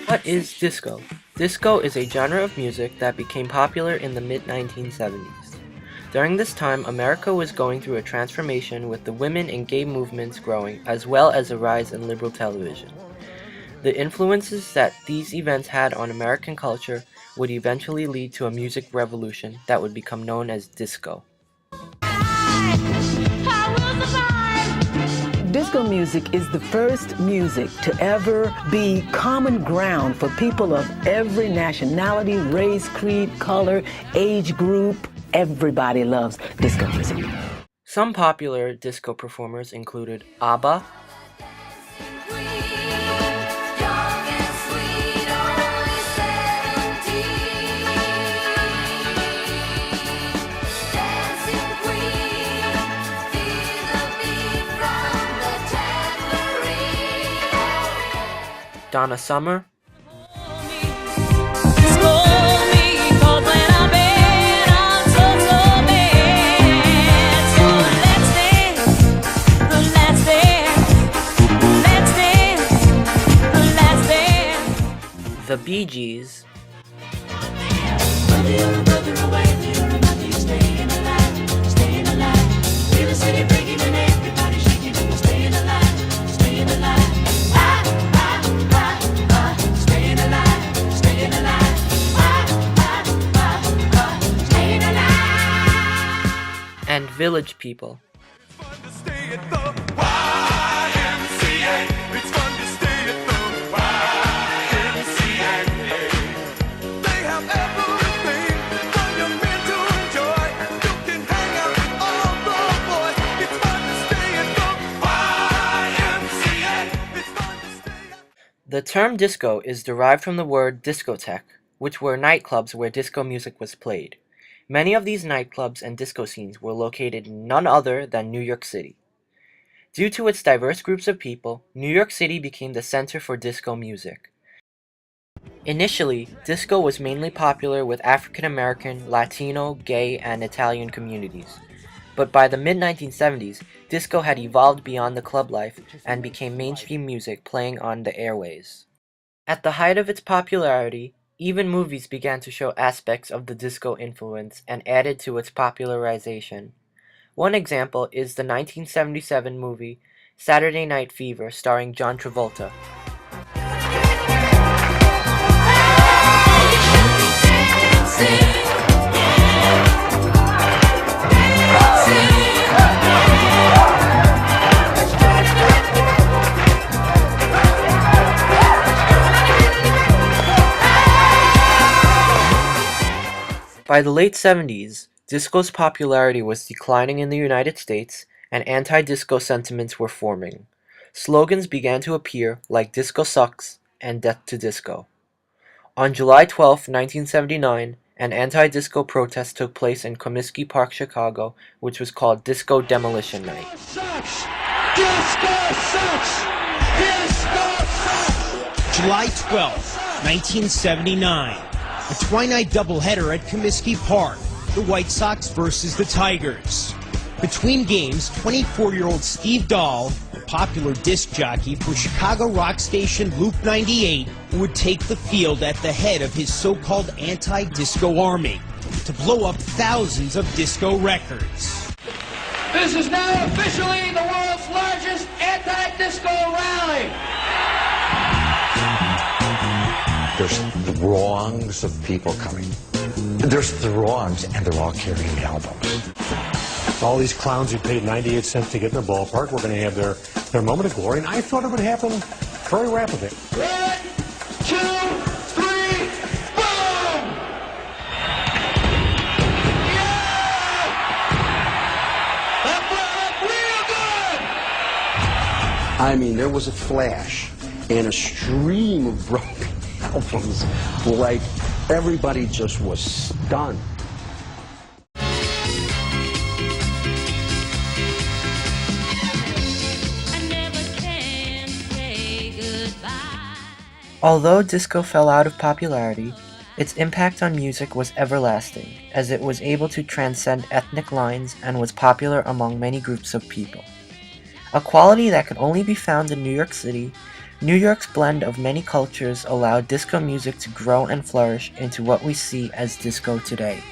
What is disco? Disco is a genre of music that became popular in the mid-1970s. During this time, America was going through a transformation with the women and gay movements growing, as well as a rise in liberal television. The influences that these events had on American culture would eventually lead to a music revolution that would become known as disco. Disco music is the first music to ever be common ground for people of every nationality, race, creed, color, age group. Everybody loves disco music. Some popular disco performers included ABBA, Donna Summer, the Bee Gees, and Village People. The term disco is derived from the word discotheque, which were nightclubs where disco music was played. Many of these nightclubs and disco scenes were located in none other than New York City. Due to its diverse groups of people, New York City became the center for disco music. Initially, disco was mainly popular with African American, Latino, gay, and Italian communities. But by the mid-1970s, disco had evolved beyond the club life and became mainstream music playing on the airways. At the height of its popularity, even movies began to show aspects of the disco influence and added to its popularization. One example is the 1977 movie Saturday Night Fever starring John Travolta. By the late 70s, disco's popularity was declining in the United States, and anti-disco sentiments were forming. Slogans began to appear like "Disco sucks" and "Death to Disco." On July 12, 1979, an anti-disco protest took place in Comiskey Park, Chicago, which was called Disco Demolition Night. Disco sucks! Disco sucks! July 12, 1979. A twilight doubleheader at Comiskey Park, the White Sox versus the Tigers. Between games, 24-year-old Steve Dahl, the popular disc jockey for Chicago rock station Loop 98, would take the field at the head of his so-called anti-disco army to blow up thousands of disco records. This is now officially the world's largest anti-disco rally. There's throngs of people coming. There's throngs, and they're all carrying albums. All these clowns who paid 98 cents to get in the ballpark were going to have their moment of glory, and I thought it would happen very rapidly. 1, 2, 3, boom! Yeah! That brought up real good! I mean, there was a flash and a stream of broken albums. Like, everybody just was stunned. Although disco fell out of popularity, its impact on music was everlasting, as it was able to transcend ethnic lines and was popular among many groups of people. A quality that could only be found in New York City, New York's blend of many cultures allowed disco music to grow and flourish into what we see as disco today.